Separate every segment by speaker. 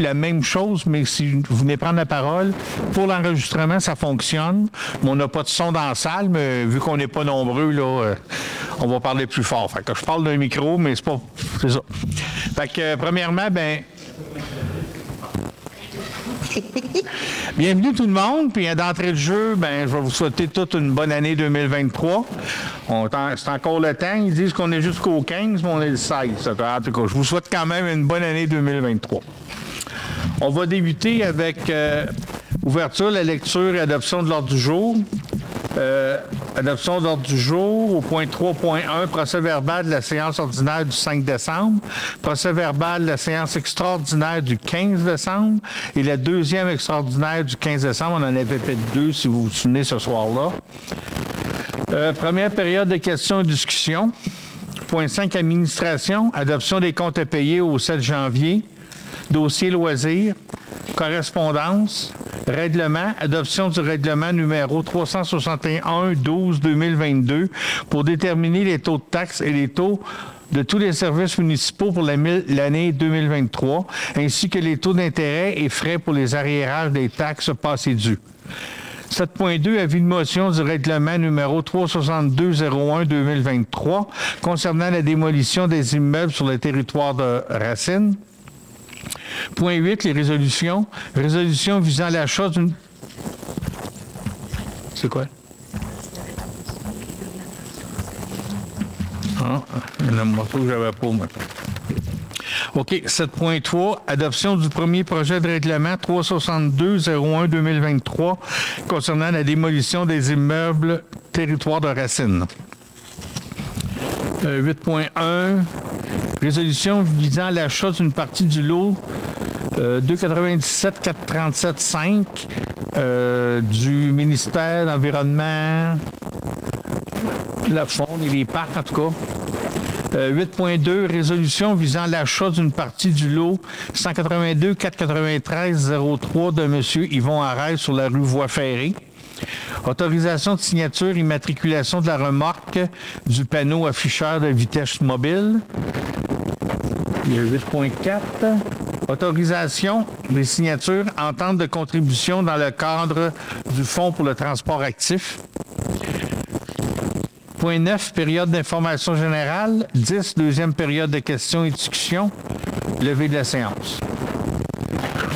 Speaker 1: puis la même chose, mais si vous venez prendre la parole, pour l'enregistrement, ça fonctionne. Mais on n'a pas de son dans la salle, mais vu qu'on n'est pas nombreux, là, on va parler plus fort. Fait que je parle d'un micro, mais c'est ça. Fait que, premièrement, bienvenue tout le monde, puis d'entrée de jeu, je vais vous souhaiter toute une bonne année 2023. C'est encore le temps, ils disent qu'on est jusqu'au 15, mais on est le 16. En tout cas, je vous souhaite quand même une bonne année 2023. On va débuter avec ouverture, la lecture et adoption de l'ordre du jour. Adoption d'ordre du jour au point 3.1, procès verbal de la séance ordinaire du 5 décembre, procès verbal de la séance extraordinaire du 15 décembre et la deuxième extraordinaire du 15 décembre. On en avait fait deux, si vous vous souvenez, ce soir-là. Première période de questions et discussions. Point 5, administration, adoption des comptes à payer au 7 janvier, dossier loisirs, correspondance, règlement, adoption du règlement numéro 361-12-2022 pour déterminer les taux de taxes et les taux de tous les services municipaux pour l'année 2023, ainsi que les taux d'intérêt et frais pour les arriérages des taxes passées dues. 7.2, avis de motion du règlement numéro 362-01-2023 concernant la démolition des immeubles sur le territoire de Racine. Point 8, les résolutions. Résolution visant l'achat d'une... C'est quoi? Il y en a un morceau que j'avais pas, moi. OK, 7.3, adoption du premier projet de règlement 362-01-2023 concernant la démolition des immeubles territoire de Racine. 8.1, résolution visant l'achat d'une partie du lot 297-437-5 du ministère de l'Environnement, la faune et les parcs, en tout cas. 8.2, résolution visant l'achat d'une partie du lot 182-493-03 de M. Yvon Arès sur la rue Voie-Ferrée. Autorisation de signature, immatriculation de la remorque du panneau afficheur de vitesse mobile. Il y a 8.4. Autorisation des signatures, entente de contribution dans le cadre du Fonds pour le transport actif. Point 9, période d'information générale. 10, deuxième période de questions et discussions. Levée de la séance.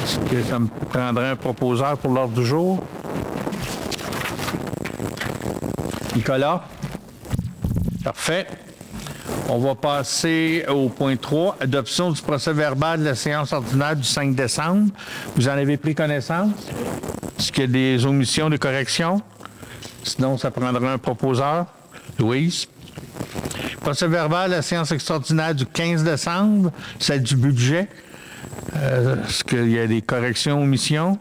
Speaker 1: Est-ce que ça me prendrait un proposeur pour l'ordre du jour? Nicolas? Parfait. On va passer au point 3, adoption du procès verbal de la séance ordinaire du 5 décembre. Vous en avez pris connaissance? Est-ce qu'il y a des omissions, des corrections? Sinon, ça prendra un proposeur. Louise? Procès verbal de la séance extraordinaire du 15 décembre, celle du budget. Est-ce qu'il y a des corrections, omissions?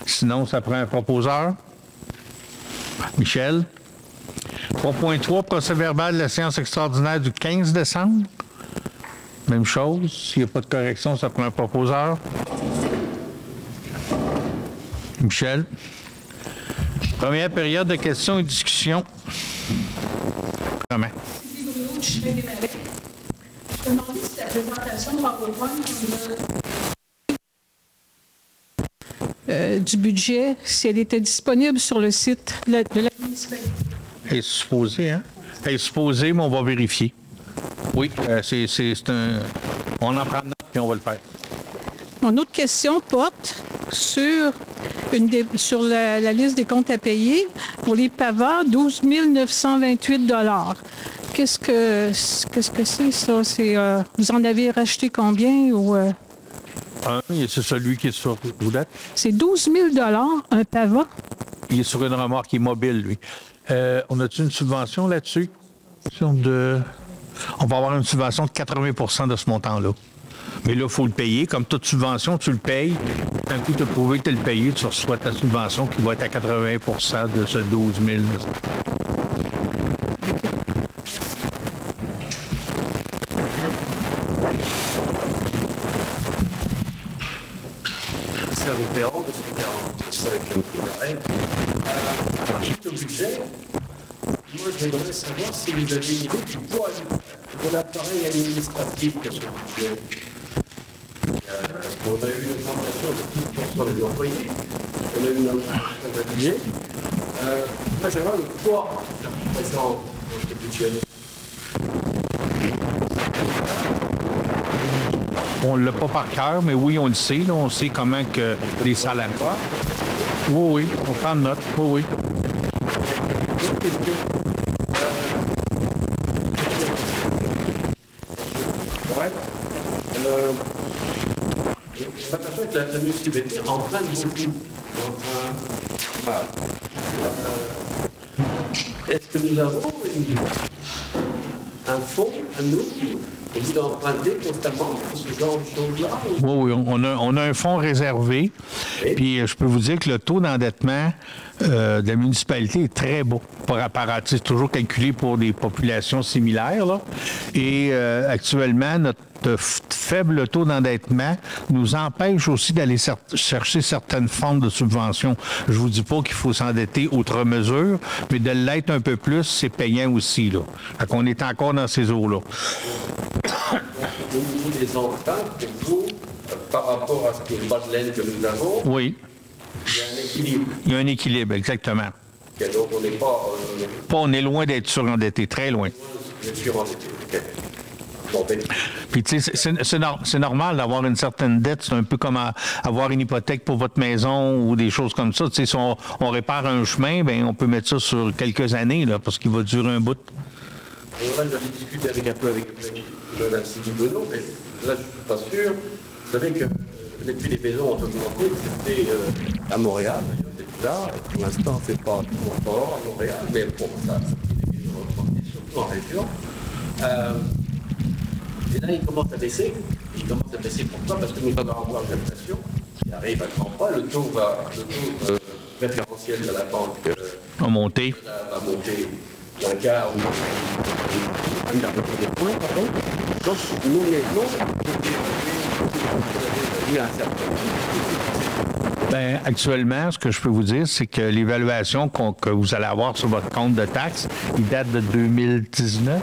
Speaker 1: Sinon, ça prend un proposeur. Michel? 3.3, procès verbal de la séance extraordinaire du 15 décembre. Même chose. S'il n'y a pas de correction, ça prend un proposeur. Michel. Première période de questions et discussions. Comment?
Speaker 2: Je vais démarrer. Je me demandais si la présentation PowerPoint du budget, si elle était disponible sur le site de la municipalité.
Speaker 1: Elle est supposée, hein? Elle est supposée, mais on va vérifier. Oui, c'est un... On en prend note et on va le faire.
Speaker 2: Mon autre question porte sur, la liste des comptes à payer. Pour les pavas, 12 928 $. Qu'est-ce que c'est, ça? Vous en avez racheté combien? Ou,
Speaker 1: c'est celui qui est sur roulette.
Speaker 2: C'est 12 000 $ un pavat?
Speaker 1: Il est sur une remorque immobile, lui. On a-tu une subvention là-dessus? On va avoir une subvention de 80 % de ce montant-là. Mais là, il faut le payer. Comme toute subvention, tu le payes. Tant que tu as prouvé que tu as le payé, tu reçois ta subvention qui va être à 80 % de ce 12 000 $.
Speaker 3: Ensuite, au budget, moi, j'aimerais savoir si vous avez une idée du poids de l'appareil administratif de ce budget. On a eu une augmentation de 10% des employés. On a eu une augmentation de budget. Moi, j'aimerais le poids de la présence dans ce budget.
Speaker 1: On ne l'a pas par cœur, mais oui, on le sait. Là, on sait comment que les salaires. Oui, on prend note. Oui.
Speaker 3: La municipalité emprunte beaucoup. Est-ce que nous avons un fonds à nous qui doit emprunter constamment pour ce genre de choses-là?
Speaker 1: Oui, on a un fonds réservé. Puis je peux vous dire que le taux d'endettement de la municipalité est très bas par rapport à, c'est toujours calculé pour des populations similaires. Là. Et actuellement, notre faible taux d'endettement nous empêche aussi d'aller chercher certaines formes de subventions. Je vous dis pas qu'il faut s'endetter outre mesure, mais de l'être un peu plus, c'est payant aussi. Là. Fait qu'on est encore dans ces eaux-là.
Speaker 3: Au niveau des emprunts, pour vous, par rapport à ce que le bas de laine que nous avons,
Speaker 1: oui.
Speaker 3: Il y a un équilibre.
Speaker 1: Il y a un équilibre, exactement.
Speaker 3: Okay, donc on n'est pas...
Speaker 1: on est loin d'être surendetté, très loin.
Speaker 3: Surendetté, OK. Bon, ben...
Speaker 1: Puis, tu sais, c'est normal d'avoir une certaine dette. C'est un peu comme avoir une hypothèque pour votre maison ou des choses comme ça. Tu sais, si on répare un chemin, bien, on peut mettre ça sur quelques années, là, parce qu'il va durer un bout.
Speaker 3: Là, j'avais discuté un peu avec l'Institut Benoît, mais là, je ne suis pas sûr. Vous savez que depuis les maisons ont augmenté, c'était à Montréal, c'était là. Pour l'instant, c'est pas toujours fort à Montréal, mais bon, ça, les maisons ont augmenté, surtout en région. Et là, il commence à baisser. Il commence à baisser pourquoi? Parce que nous allons avoir l'inflation qui arrive à grand pas. Le taux référentiel de la banque
Speaker 1: va monter.
Speaker 3: Va monter d'un quart ou un quart de point, pardon. Donc, nous, les lots, vous avez un certain.
Speaker 1: Bien, actuellement, ce que je peux vous dire, c'est que l'évaluation que vous allez avoir sur votre compte de taxes, il date de 2019.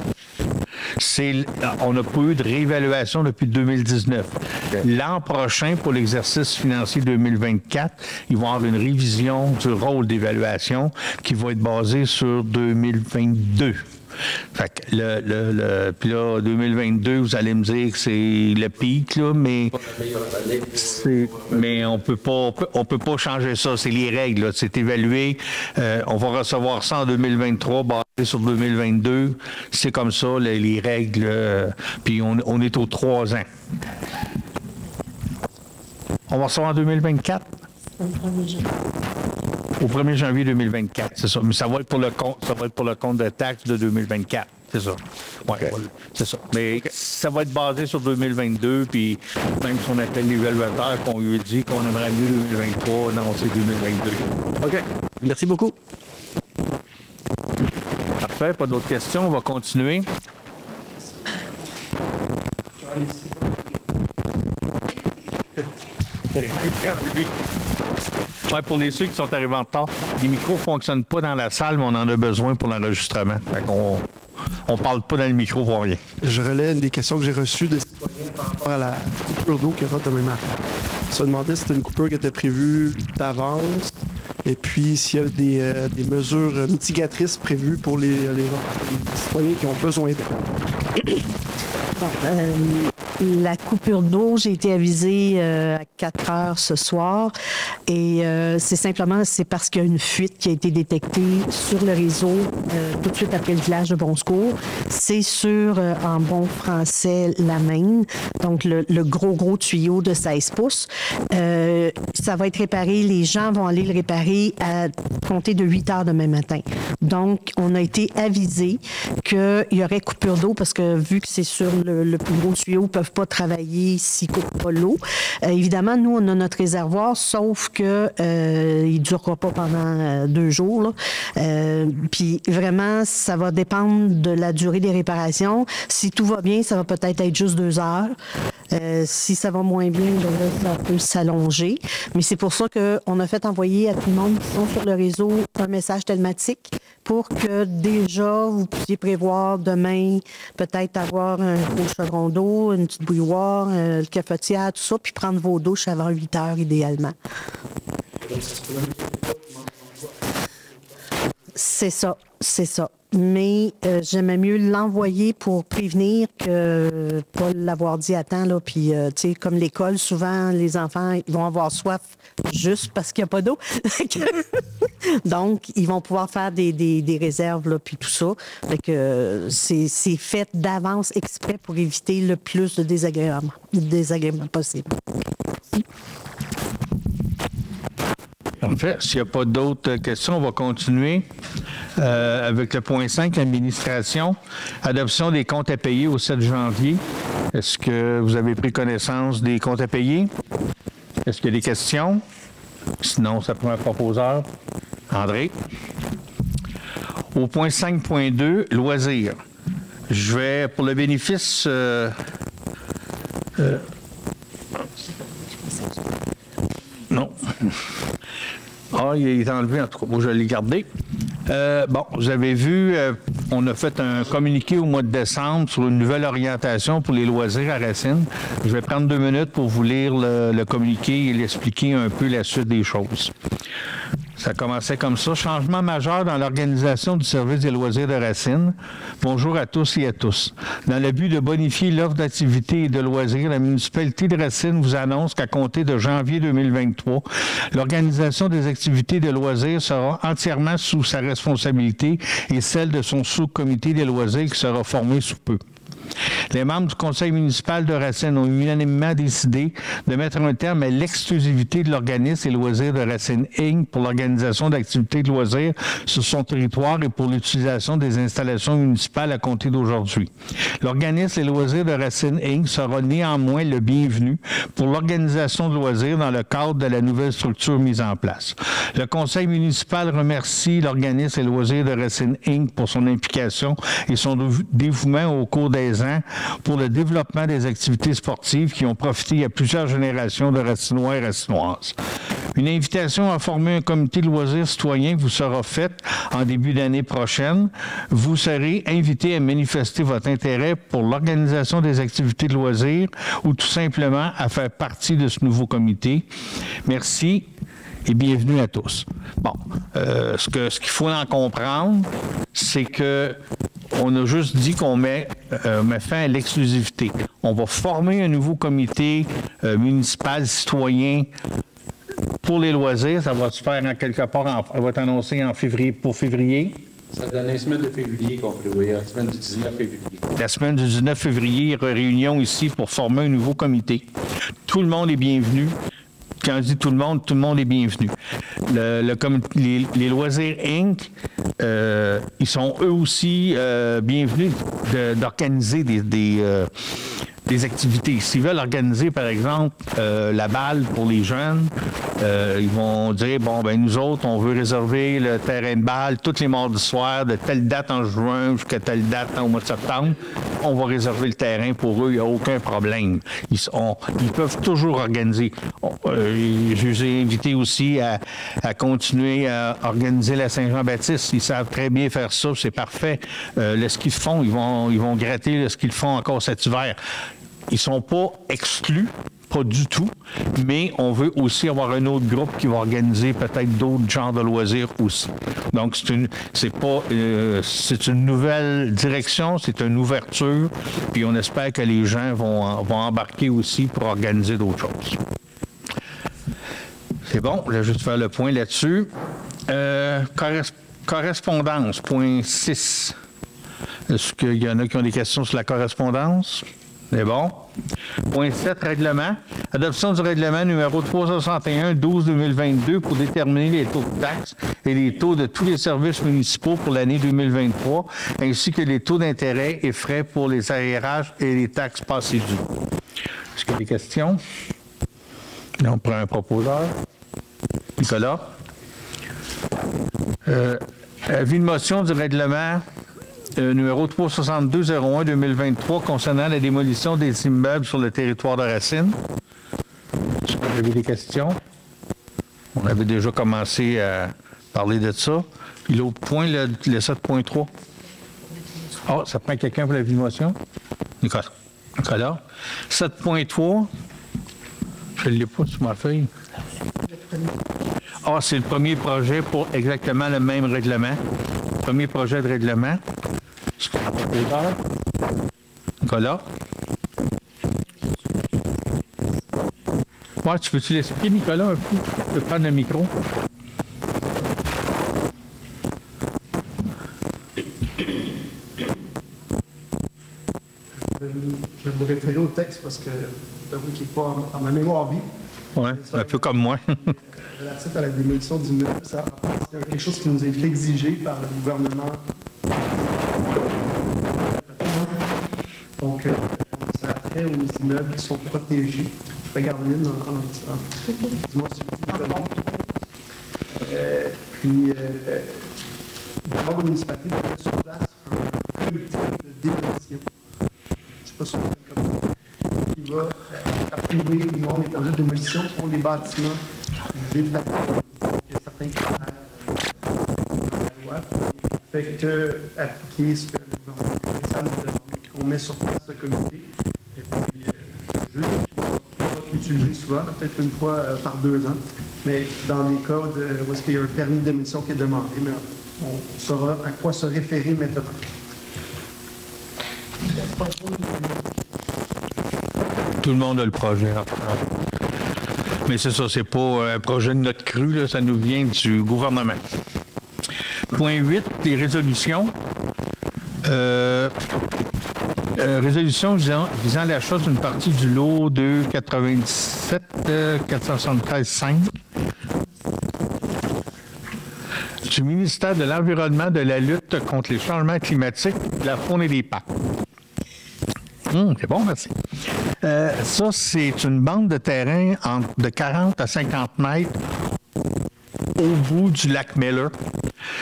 Speaker 1: On n'a pas eu de réévaluation depuis 2019. Okay. L'an prochain, pour l'exercice financier 2024, ils vont avoir une révision du rôle d'évaluation qui va être basée sur 2022. Fait que puis là, 2022, vous allez me dire que c'est le pic, là, mais on peut pas changer ça. C'est les règles, là. C'est évalué. On va recevoir ça en 2023, basé sur 2022. C'est comme ça, les règles. Puis on est aux 3 ans. On va recevoir en 2024? Au 1er janvier 2024, c'est ça. Mais ça va être pour le compte de taxes de 2024, c'est ça. Oui, okay. C'est ça. Mais ça va être basé sur 2022, puis même si on appelle l'évaluateur, qu'on lui dit qu'on aimerait mieux 2023, non, c'est 2022.
Speaker 4: OK. Merci beaucoup.
Speaker 1: Parfait. Pas d'autres questions. On va continuer. Ouais, pour ceux qui sont arrivés en retard, les micros ne fonctionnent pas dans la salle, mais on en a besoin pour l'enregistrement. Fait qu'on on parle pas dans le micro pour rien.
Speaker 4: Je relais une des questions que j'ai reçues des citoyens par rapport à la coupure d'eau qu'il y aura demain matin. On se demandait si c'était une coupure qui était prévue d'avance et puis s'il y a des mesures mitigatrices prévues pour les citoyens qui ont besoin d'aide.
Speaker 5: La coupure d'eau, j'ai été avisée à 4 heures ce soir et c'est parce qu'il y a une fuite qui a été détectée sur le réseau tout de suite après le village de Bon-Secours. C'est sur, en bon français, la Maine, donc le gros tuyau de 16 pouces. Ça va être réparé, les gens vont aller le réparer à compter de 8 heures demain matin. Donc, on a été avisé qu'il y aurait coupure d'eau parce que vu que c'est sur le plus gros tuyau, ils peuvent pas travailler s'ils ne coupent pas l'eau. Évidemment, nous, on a notre réservoir, sauf que il ne durera pas pendant 2 jours. Puis vraiment, ça va dépendre de la durée des réparations. Si tout va bien, ça va peut-être être juste 2 heures. Si ça va moins bien, ça peut s'allonger. Mais c'est pour ça qu'on a fait envoyer à tout le monde qui sont sur le réseau un message telmatique pour que déjà vous puissiez prévoir demain peut-être avoir un gros chevron d'eau, une petite bouilloire, le cafetière, tout ça, puis prendre vos douches avant 8 heures idéalement. C'est ça, c'est ça. Mais j'aimais mieux l'envoyer pour prévenir que pas l'avoir dit à temps. Là. Puis, tu sais, comme l'école, souvent, les enfants ils vont avoir soif juste parce qu'il n'y a pas d'eau. Donc, ils vont pouvoir faire des réserves, là, puis tout ça. Fait que c'est fait d'avance exprès pour éviter le plus de désagréments possible.
Speaker 1: Parfait. S'il n'y a pas d'autres questions, on va continuer avec le point 5, l'administration. Adoption des comptes à payer au 7 janvier. Est-ce que vous avez pris connaissance des comptes à payer? Est-ce qu'il y a des questions? Sinon, ça prend un proposeur. André. Au point 5.2, loisirs. Je vais, pour le bénéfice... non. Ah, il est enlevé, en tout cas. Moi, je l'ai gardé. Bon, vous avez vu, on a fait un communiqué au mois de décembre sur une nouvelle orientation pour les loisirs à Racine. Je vais prendre 2 minutes pour vous lire le communiqué et l'expliquer un peu la suite des choses. Ça commençait comme ça. Changement majeur dans l'organisation du service des loisirs de Racine. Bonjour à tous et à tous. Dans le but de bonifier l'offre d'activités et de loisirs, la municipalité de Racine vous annonce qu'à compter de janvier 2023, l'organisation des activités de loisirs sera entièrement sous sa responsabilité et celle de son sous-comité des loisirs qui sera formé sous peu. Les membres du conseil municipal de Racine ont unanimement décidé de mettre un terme à l'exclusivité de l'organisme et loisirs de Racine Inc. pour l'organisation d'activités de loisirs sur son territoire et pour l'utilisation des installations municipales à compter d'aujourd'hui. L'organisme et loisirs de Racine Inc. sera néanmoins le bienvenu pour l'organisation de loisirs dans le cadre de la nouvelle structure mise en place. Le conseil municipal remercie l'organisme et loisirs de Racine Inc. pour son implication et son dévouement au cours des ans pour le développement des activités sportives qui ont profité à plusieurs générations de Racinois et Racinoises. Une invitation à former un comité de loisirs citoyen vous sera faite en début d'année prochaine. Vous serez invité à manifester votre intérêt pour l'organisation des activités de loisirs ou tout simplement à faire partie de ce nouveau comité. Merci et bienvenue à tous. Bon, ce qu'il faut en comprendre, c'est que on a juste dit qu'on met fin à l'exclusivité. On va former un nouveau comité municipal citoyen pour les loisirs. Ça va se faire en quelque part, ça va être annoncé en février, pour février.
Speaker 3: Ça donne la semaine de février qu'on prévoyait, la semaine du 19 février.
Speaker 1: La semaine du 19 février, il y aura réunion ici pour former un nouveau comité. Tout le monde est bienvenu. Quand je dis tout le monde est bienvenu. Les Loisirs Inc., ils sont eux aussi bienvenus d'organiser des activités. S'ils veulent organiser, par exemple, la balle pour les jeunes, ils vont dire, bon, ben nous autres, on veut réserver le terrain de balle tous les mardis soirs, de telle date en juin jusqu'à telle date au mois de septembre. On va réserver le terrain pour eux, il n'y a aucun problème. Ils peuvent toujours organiser. Je les ai invités aussi à continuer à organiser la Saint-Jean-Baptiste. Ils savent très bien faire ça, c'est parfait. Le ski de fond, ils vont gratter le ski de fond encore cet hiver. Ils ne sont pas exclus, pas du tout, mais on veut aussi avoir un autre groupe qui va organiser peut-être d'autres genres de loisirs aussi. Donc, c'est une nouvelle direction, c'est une ouverture, puis on espère que les gens vont embarquer aussi pour organiser d'autres choses. C'est bon, je vais juste faire le point là-dessus. Correspondance, point 6. Est-ce qu'il y en a qui ont des questions sur la correspondance? C'est bon. Point 7, règlement. Adoption du règlement numéro 361-12-2022 pour déterminer les taux de taxes et les taux de tous les services municipaux pour l'année 2023, ainsi que les taux d'intérêt et frais pour les arrérages et les taxes passées dues. Est-ce qu'il y a des questions? On prend un proposeur. Nicolas. Avis de motion du règlement numéro 362-01-2023 concernant la démolition des immeubles sur le territoire de Racine. Est-ce que vous avez des questions? On avait déjà commencé à parler de ça. Puis l'autre point, le 7.3. Ah, ça prend quelqu'un pour la motion? Nicolas. 7.3. Je ne l'ai pas sur ma feuille. Ah, c'est le premier projet pour exactement le même règlement. Premier projet de règlement. Nicolas. Ouais, tu peux-tu l'expliquer, Nicolas, un peu? Tu peux prendre le micro.
Speaker 4: Je vais me référer au texte parce que j'avoue qu'il n'est pas en ma mémoire vive.
Speaker 1: Oui, un peu comme moi.
Speaker 4: Relatif à la démolition d'immeubles, ça c'est quelque chose qui nous est exigé par le gouvernement. Donc, ça a trait aux immeubles qui sont protégés. Je regarde une en dis-moi si je dis puis, d'abord, la municipalité doit mettre sur place un comité de démolition. Je ne sais pas si c'est comme ça. Qui va approuver les normes et projets de démolition pour les bâtiments défectueux. Il y a certains critères dans la loi. Fait que appliquer ce que le gouvernement ça nous demande, qu'on met sur place ce comité. Et puis, juste, on va l'utiliser souvent, peut-être une fois par 2 ans. Mais dans les cas où est-ce qu'il y a un permis de démolition qui est demandé, mais on saura à quoi se référer maintenant.
Speaker 1: Tout le monde a le projet. Mais c'est ça, c'est pas un projet de notre cru, là, ça nous vient du gouvernement. Point 8, les résolutions. Résolution visant l'achat d'une partie du lot 297 473 5 du ministère de l'Environnement, de la lutte contre les changements climatiques, de la faune et des parcs. C'est bon, merci. Ça, c'est une bande de terrain de 40 à 50 mètres au bout du lac Miller.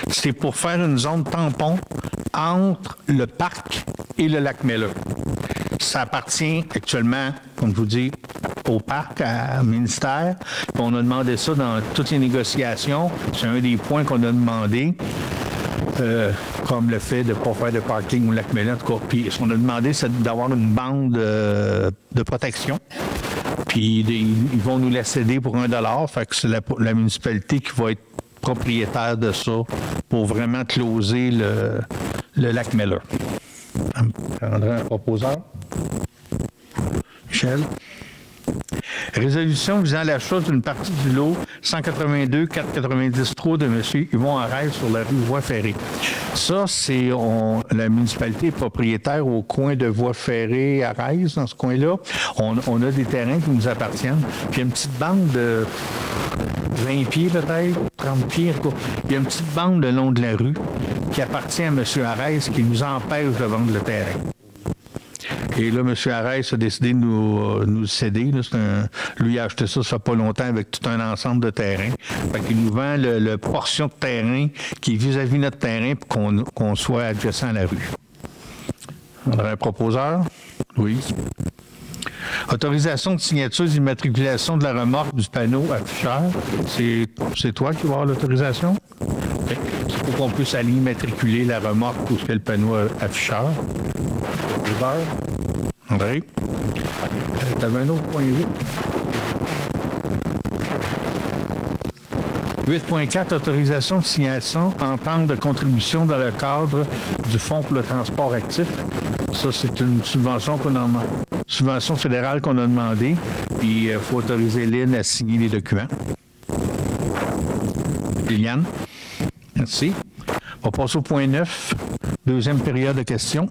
Speaker 1: C'est pour faire une zone tampon entre le parc et le lac Miller. Ça appartient actuellement, comme je vous dis, au parc, au ministère. Puis on a demandé ça dans toutes les négociations. C'est un des points qu'on a demandé. Comme le fait de ne pas faire de parking au lac Miller. En tout cas, puis ce qu'on a demandé, c'est d'avoir une bande de protection. Puis ils vont nous la céder pour $1. Fait que c'est la municipalité qui va être propriétaire de ça pour vraiment closer le lac Miller. Prendra un proposeur. Michel. Résolution visant l'achat d'une partie du lot 182 493 de M. Yvon Arès sur la rue Voie-Ferrée. Ça, c'est la municipalité est propriétaire au coin de Voie-Ferrée, Arès, dans ce coin-là. On a des terrains qui nous appartiennent. Puis il y a une petite bande de 20 pieds peut-être, 30 pieds. Il y a une petite bande le long de la rue qui appartient à M. Arès qui nous empêche de vendre le terrain. Et là, M. Arès a décidé de nous céder. Là, lui, il a acheté ça fait pas longtemps avec tout un ensemble de terrains. Fait qu'il nous vend la portion de terrain qui est vis-à-vis notre terrain pour qu'on soit adjacent à la rue. On aurait un proposeur? Oui. Autorisation de signature d'immatriculation de la remorque du panneau afficheur. C'est toi qui vas avoir l'autorisation? Okay. C'est pour qu'on puisse aller immatriculer la remorque où c'est le panneau afficheur. Proposeur? André? Tu avais un autre point 8. 8.4, autorisation de signation, entente de contribution dans le cadre du Fonds pour le transport actif. Ça, c'est une subvention subvention fédérale qu'on a demandé. Puis, il faut autoriser Lynn à signer les documents. Liliane? Merci. On va passer au point 9. Deuxième période de questions.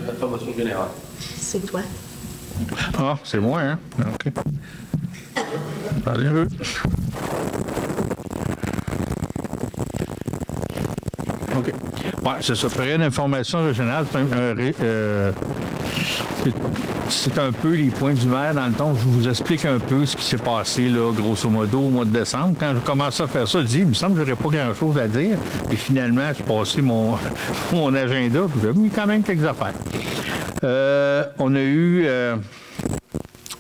Speaker 3: D'information générale.
Speaker 5: C'est toi.
Speaker 1: Ah, c'est moi, hein? OK. Parlez un peu. OK. Ouais, c'est ça. Période d'information régionale, c'est un peu les points du maire. Dans le temps, je vous explique un peu ce qui s'est passé, là, grosso modo, au mois de décembre. Quand j'ai commencé à faire ça, je dis, il me semble que j'aurais pas grand-chose à dire. Et finalement, j'ai passé mon agenda, puis j'ai mis quand même quelques affaires. On a eu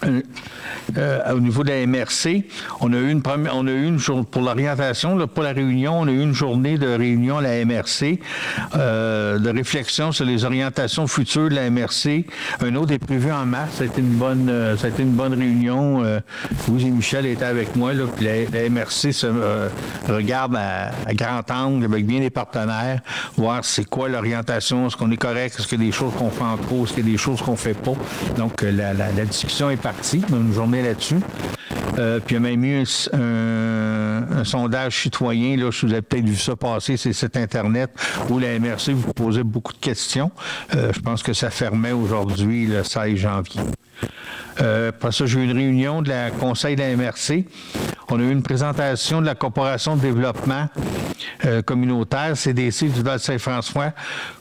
Speaker 1: au niveau de la MRC, on a eu une journée pour l'orientation, là, pour la réunion, on a eu une journée de réunion à la MRC, de réflexion sur les orientations futures de la MRC. Un autre est prévu en mars. Ça a été une bonne réunion. Louis et Michel étaient avec moi, là, puis la MRC se regarde à grand angle avec bien des partenaires, voir c'est quoi l'orientation, est-ce qu'on est correct, est-ce qu'il y a des choses qu'on fait en trop, est-ce qu'il y a des choses qu'on fait pas. Donc, la discussion est partie. On a une journée là-dessus. Puis il y a même eu un sondage citoyen, là, je vous ai peut-être vu ça passer, c'est cet Internet, où la MRC vous posait beaucoup de questions. Je pense que ça fermait aujourd'hui, le 16 janvier. Après ça, j'ai eu une réunion de la conseil de la MRC. On a eu une présentation de la Corporation de développement communautaire, CDC du Val-Saint-François,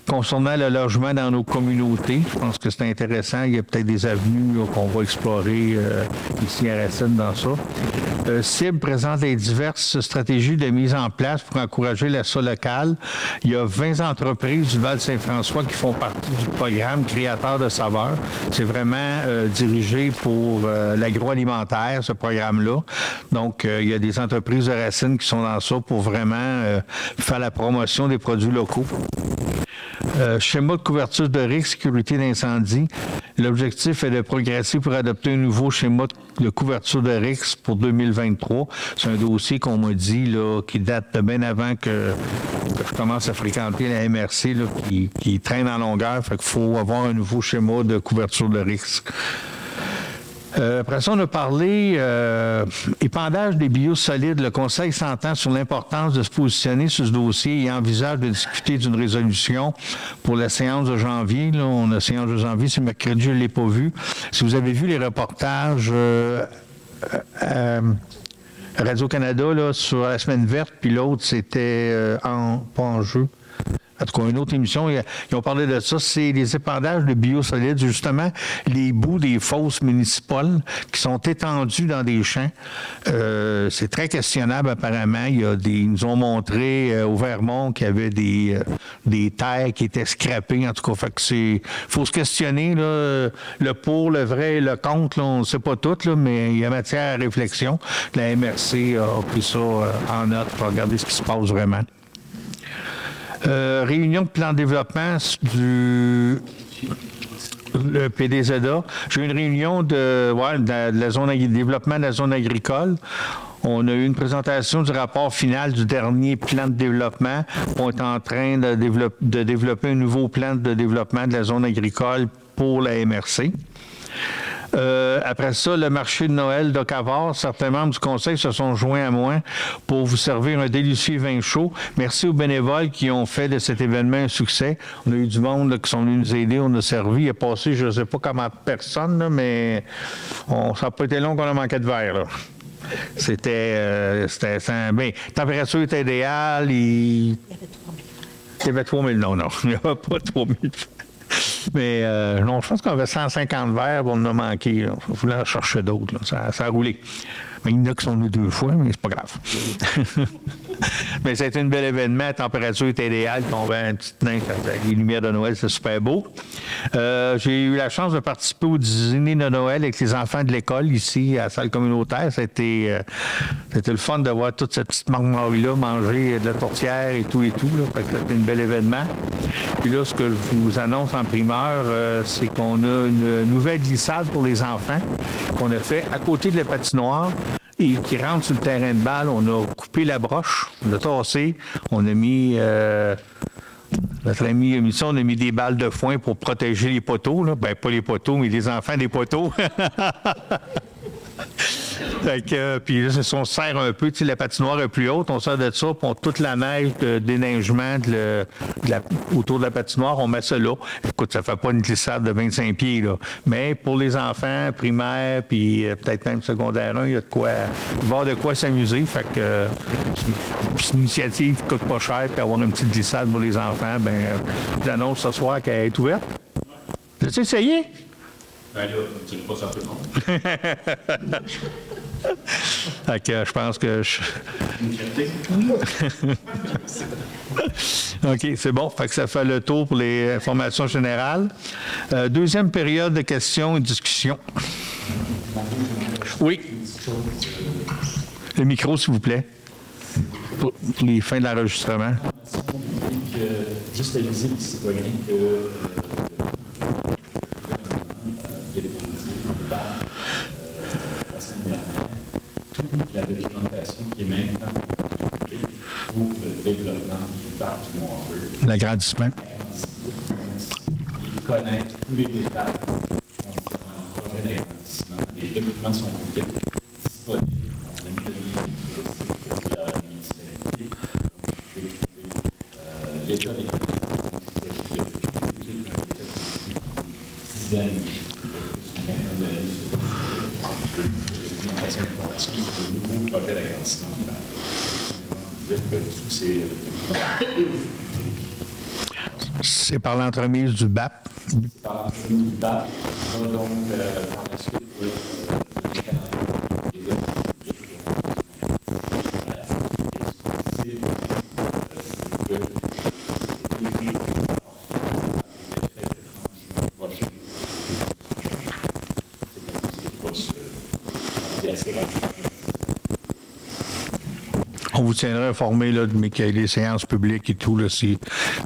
Speaker 1: concernant le logement dans nos communautés. Je pense que c'est intéressant. Il y a peut-être des avenues là, qu'on va explorer ici à Racine dans ça. CIB présente les diverses stratégies de mise en place pour encourager l'achat local. Il y a 20 entreprises du Val-Saint-François qui font partie du programme Créateurs de saveurs. C'est vraiment dirigé pour l'agroalimentaire, ce programme-là. Donc, il y a des entreprises de Racine qui sont dans ça pour vraiment faire la promotion des produits locaux. Schéma de couverture de risque, sécurité d'incendie. L'objectif est de progresser pour adopter un nouveau schéma de couverture de risque pour 2023. C'est un dossier qu'on m'a dit là, qui date de bien avant que je commence à fréquenter la MRC, là, qui traîne en longueur. Fait qu'il faut avoir un nouveau schéma de couverture de risque. Après ça, on a parlé épandage des biosolides. Le Conseil s'entend sur l'importance de se positionner sur ce dossier et envisage de discuter d'une résolution pour la séance de janvier. Là, on a la séance de janvier, c'est mercredi, je ne l'ai pas vu. Si vous avez vu les reportages Radio-Canada là, sur la semaine verte, puis l'autre, c'était pas en jeu. En tout cas, une autre émission, ils ont parlé de ça, c'est les épandages de biosolides, justement, les bouts des fosses municipales qui sont étendus dans des champs. C'est très questionnable, apparemment. Ils nous ont montré au Vermont qu'il y avait des terres qui étaient scrappées, en tout cas. Fait que faut se questionner, là, le pour, le vrai et le contre, là, on ne sait pas tout, là, mais il y a matière à réflexion. La MRC a pris ça en note pour regarder ce qui se passe vraiment. Réunion de plan de développement du le PDZA. J'ai eu une réunion de la zone développement de la zone agricole. On a eu une présentation du rapport final du dernier plan de développement. On est en train de développer un nouveau plan de développement de la zone agricole pour la MRC. Après ça, le marché de Noël d'Ocavard, certains membres du conseil se sont joints à moi pour vous servir un délicieux vin chaud. Merci aux bénévoles qui ont fait de cet événement un succès. On a eu du monde là, qui sont venus nous aider, on a servi. Il a passé, je ne sais pas comment personne, là, mais ça n'a pas été long qu'on a manqué de verre. Là. C'était bien. La température était idéale. Il y avait 3000. Non, il n'y avait pas 3000. Mais non, je pense qu'on avait 150 verres, on en a manqué. Il fallait en chercher d'autres. Ça a roulé. Mais il y en a qui sont venus 2 fois, mais c'est pas grave. Mais c'était un bel événement. La température était idéale. Il tombait un petit neige. Les lumières de Noël, c'est super beau. J'ai eu la chance de participer au dîner de Noël avec les enfants de l'école ici à la salle communautaire. C'était le fun de voir toute cette petite marmorie-là manger de la tourtière et tout. Là. Fait que c'était un bel événement. Puis là, ce que je vous annonce en primeur, c'est qu'on a une nouvelle glissade pour les enfants qu'on a fait à côté de la patinoire. Et qui rentre sur le terrain de balle, on a coupé la broche, on l'a tassé, on a mis... notre ami a mis ça, on a mis des balles de foin pour protéger les poteaux. Là. Ben, pas les poteaux, mais les enfants des poteaux. Fait que, puis là, on se serre un peu, la patinoire est plus haute, on sert de ça, puis toute la neige de déneigement autour de la patinoire, on met ça là. Écoute, ça fait pas une glissade de 25 pieds, là. Mais pour les enfants primaires, puis peut-être même secondaire 1, il y a de quoi, il va y avoir de quoi s'amuser. Fait que c'est une initiative qui coûte pas cher, puis avoir une petite glissade pour les enfants, ben j'annonce ce soir qu'elle est ouverte. As-tu essayé?
Speaker 6: Ben là, tu ne pas ça tout le monde.
Speaker 1: Fait que je pense que OK, c'est bon. Fait que ça fait le tour pour les informations générales. Deuxième période de questions et discussions. Oui. Le micro, s'il vous plaît. Pour les fins de l'enregistrement.
Speaker 6: Juste à l'usine du citoyen que il y a des la semaine dernière, toute la documentation qui est maintenant pour le développement du parc du Mont-Royal.
Speaker 1: L'agrandissement.
Speaker 6: Ils connaissent tous les détails concernant le projet d'agrandissement. Les documents sont complets, disponibles. On a mis de la municipalité. L'État des nouveau projet d'agrandissement.
Speaker 1: C'est par l'entremise du BAP.
Speaker 6: Par l'entremise du BAP, donc par la suite,
Speaker 1: On vous tiendra informé là, mais qu'il y a des séances publiques et tout. Là, si vous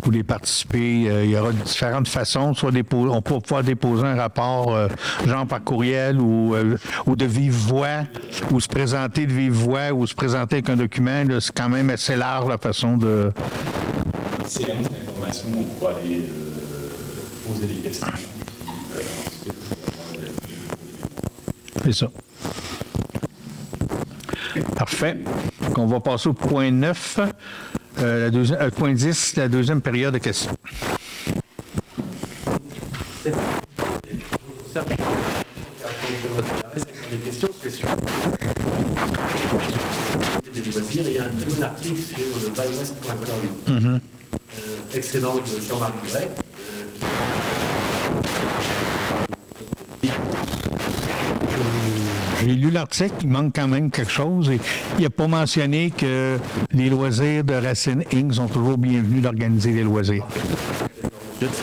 Speaker 1: voulez participer, il y aura différentes façons. Soit on peut pouvoir déposer un rapport, genre par courriel ou de vive voix, ou se présenter de vive voix, ou se présenter avec un document. Là, c'est quand même assez large la façon de...
Speaker 6: C'est l'information, on pourra aller poser des questions.
Speaker 1: C'est ça. Parfait. Donc, on va passer au point 9, point 10, la deuxième période de questions.
Speaker 3: Les questions, c'est sur des loisirs. Il y a un très bon article sur le bywest.com. Excellent de Jean-Marc Grec.
Speaker 1: J'ai lu l'article, il manque quand même quelque chose. Et il n'a pas mentionné que les loisirs de Racine Inc. sont toujours bienvenus d'organiser les loisirs.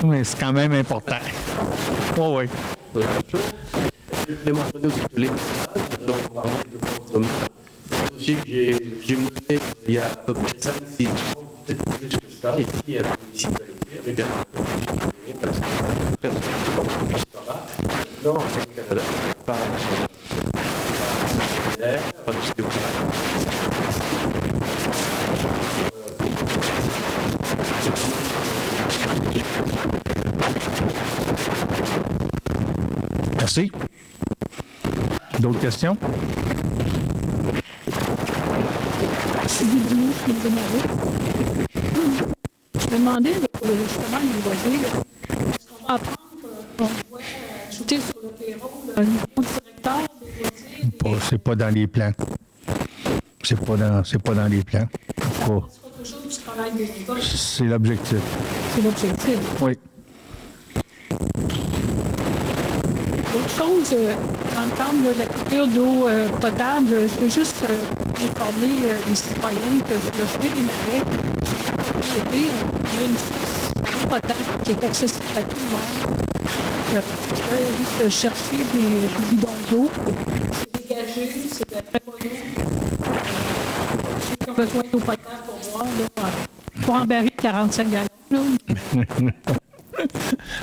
Speaker 1: Mais c'est quand même important. Oh, oui.
Speaker 3: Je voulais mentionner aussi que les messages, donc on va remettre le programme. Aussi, j'ai mené il y a à peu près 5-6 ans, peut-être plus que ça, et puis à la municipalité, avec un parce que personne ne peut pas. Non, au Canada, par
Speaker 1: Merci. D'autres questions?
Speaker 2: Je me demandais, justement, les loisirs, est-ce qu'on va apprendre qu'on doit ajouter sur le payroll un nouveau directeur des loisirs?
Speaker 1: C'est pas dans les plans. C'est pas dans les plans. Pas. C'est l'objectif.
Speaker 2: C'est l'objectif.
Speaker 1: Oui.
Speaker 2: Autre chose, dans le cadre de la coupure d'eau potable, je veux juste informer les citoyens que le fruit des marais, il y a une source potable qui est accessible à tout le monde. Je vais juste chercher des bidons d'eau. C'est dégagé, c'est de la très bonne eau. Ceux qui ont besoin d'eau potable pour boire, là, pour en baril 45 gallons. Là.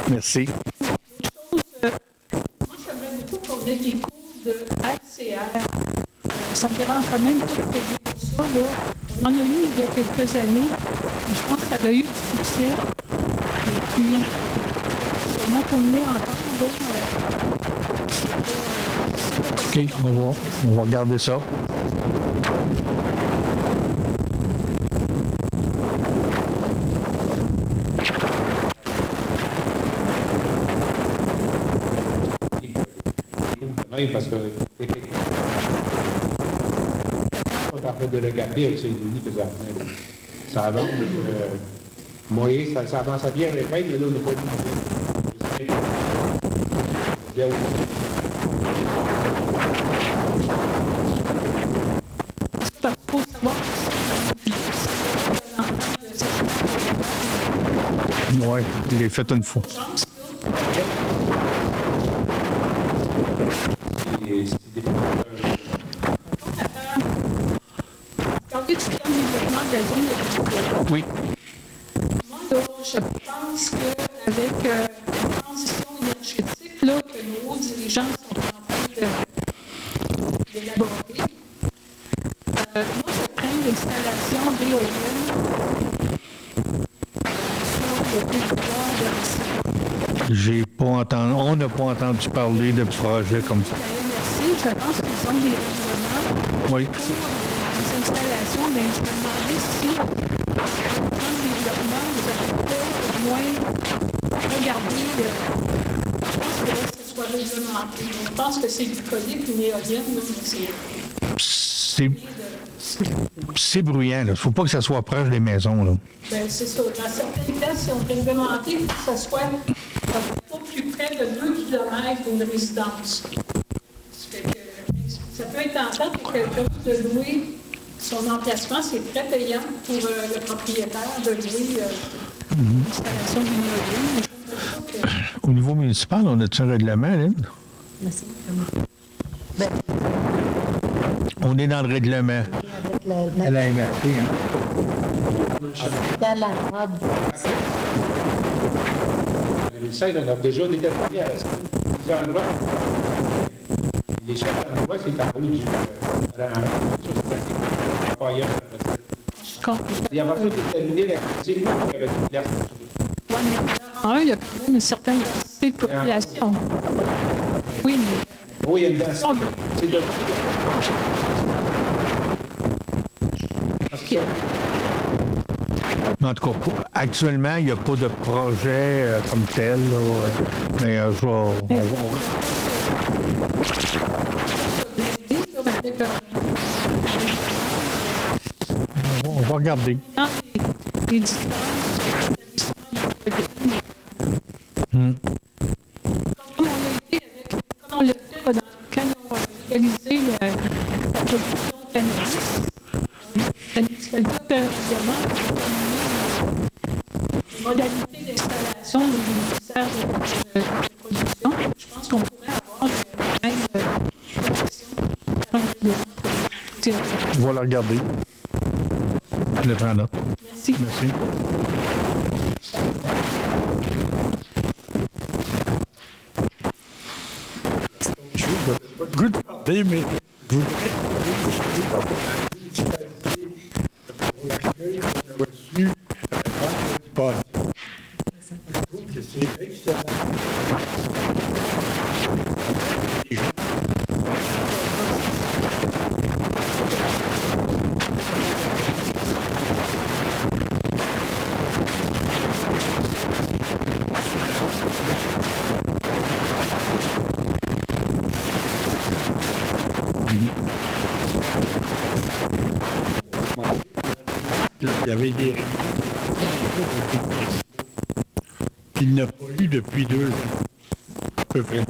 Speaker 1: Merci.
Speaker 2: Des cours de HCR. Ça me dérange quand même pas de payer pour ça. Là. On en a eu il y a quelques années. Je pense que ça avait eu du succès. Et puis, sûrement qu'on est encore.
Speaker 1: OK, on va regarder ça.
Speaker 7: Parce que on a fait de le garder avec ces unis que ça avance. Moyen, ça avance à bien répète, mais là, on n'a pas eu de
Speaker 1: Oui, il est fait une fois.
Speaker 6: Et
Speaker 2: Parler du plan de développement de la zone de Victoria.
Speaker 1: Oui.
Speaker 2: Moi, là, je pense qu'avec la transition énergétique là, que nos hauts dirigeants sont en train d'élaborer, moi, je crains l'installation d'éoliennes sur le territoire de
Speaker 1: J'ai pas entendu, on n'a pas entendu parler de projets comme ça.
Speaker 2: la MRC. Je pense qu'ils ont des règlements
Speaker 1: Oui.
Speaker 2: pour les installations, mais je me demandais si, dans le développement, vous n'avez pas au moins regardé, je pense que là, ce soit réglementé. Je pense que c'est bucolique, une éolienne, là,
Speaker 1: C'est bruyant, là. Faut pas que ça soit proche des maisons, là.
Speaker 2: ben, c'est ça. Dans certaines places, ils ont réglementé pour que ça soit pas plus près de 2 km d'une résidence. Ça fait que ça peut être tentant pour quelqu'un de louer son emplacement. C'est très payant pour le propriétaire de louer l'installation d'une éolienne.
Speaker 1: Au niveau municipal, on a-tu un règlement, là?
Speaker 5: Merci.
Speaker 1: On est dans le règlement.
Speaker 5: Avec
Speaker 1: À la MRC, hein?
Speaker 5: dans la robe.
Speaker 7: Les scènes, on a déjà déterminé à plusieurs endroits. Les chefs d'endroit, c'est en haut du. Il y a pas déterminé la critique avec l'air.
Speaker 2: Il y a quand même une certaine densité de population. Oui, mais
Speaker 7: Oui, il y a une densité. C'est de.
Speaker 1: En tout cas, actuellement, il n'y a pas de projet comme tel, là, mais je vais... On va regarder.
Speaker 2: les distances, comme on l'a fait quand on a réalisé la production de cannabis, la municipalité évidemment les modalités d'installation du ministère de production. Je pense qu'on pourrait avoir le même protection.
Speaker 1: On va la regarder. Je le prends là.
Speaker 2: Merci.
Speaker 1: Merci.
Speaker 8: Good parler, mais je voudrais l'accueil qu'on a reçu vendredi passé. Je trouve que c'est excellent. Les gens il y avait des qu'il n'a pas eu depuis 2 ans, à peu près. Donc,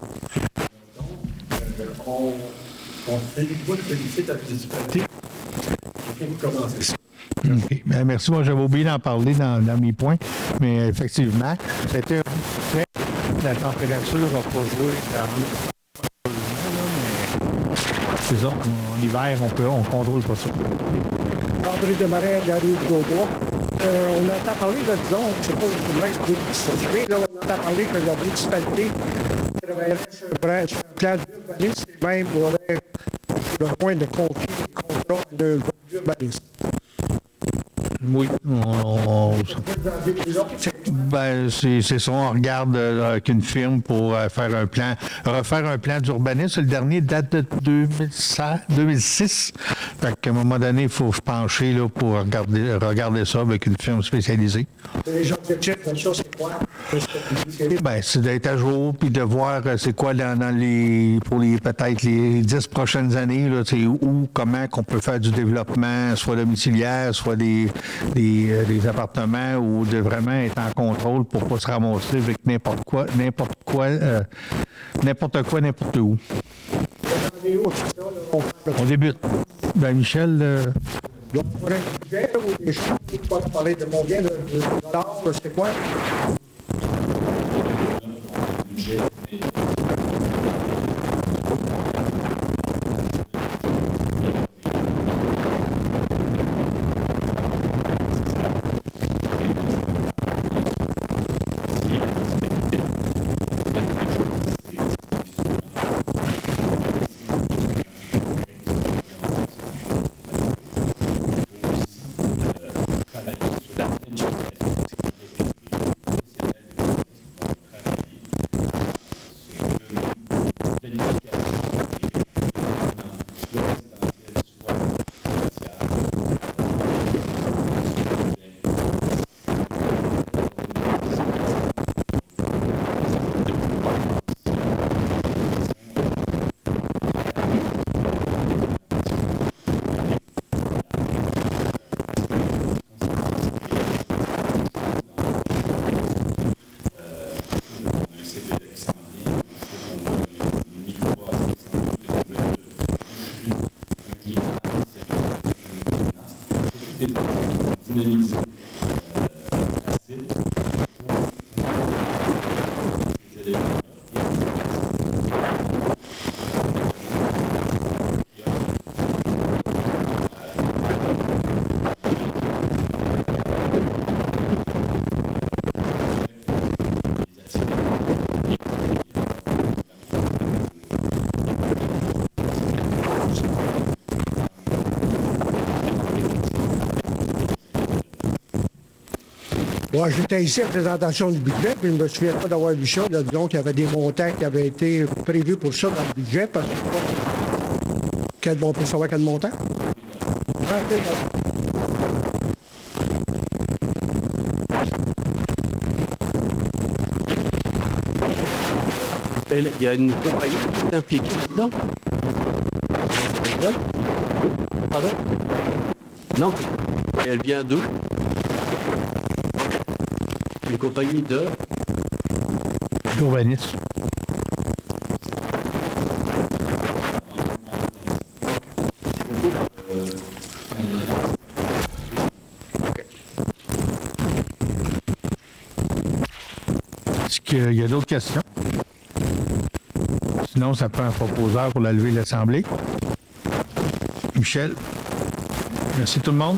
Speaker 8: on félicite la municipalité. Il faut commencer ça.
Speaker 1: OK. Bien, merci. Moi, j'avais oublié d'en parler dans mes points, mais effectivement, c'était la température n'a pas joué dans c'est ça. En hiver, on contrôle pas ça.
Speaker 9: André Desmarais de la rue de Gaubois. On entend parler de, disons, je ne sais pas où je là, on entend parler que la municipalité travaillerait sur un plan d'urbanisme et même aurait le point de confier des contrats de l'urbanisme.
Speaker 1: Oui. Ben, c'est ça. On regarde avec une firme pour refaire un plan d'urbanisme. Le dernier date de 2006. Fait qu'à un moment donné, il faut se pencher là, pour regarder ça avec une firme spécialisée.
Speaker 9: Les gens de check, ça, c'est quoi?
Speaker 1: Ben, c'est d'être à jour puis de voir c'est quoi pour peut-être les 10 prochaines années, là, où, comment qu'on peut faire du développement, soit domiciliaire, soit des appartements, ou de vraiment être en contrôle pour ne pas se ramasser avec n'importe quoi, n'importe où. On débute. Ben, Michel...
Speaker 9: Donc, pour un budget ou des choses qui peuvent parler de combien de dollars, c'est quoi?
Speaker 6: capacité de dynamiser assez ces éléments-là.
Speaker 9: Moi, j'étais ici à la présentation du budget, puis je ne me souviens pas d'avoir vu ça. Là, disons qu'il y avait des montants qui avaient été prévus pour ça dans le budget, parce que on peut savoir quel montant?
Speaker 3: Il y a une compagnie qui est impliquée là-dedans. Pardon? Non. Et elle vient d'où? Une compagnie de...
Speaker 1: D'urbanisme. Est-ce qu'il y a d'autres questions? Sinon, ça prend un proposeur pour la levée de l'Assemblée. Michel. Merci tout le monde.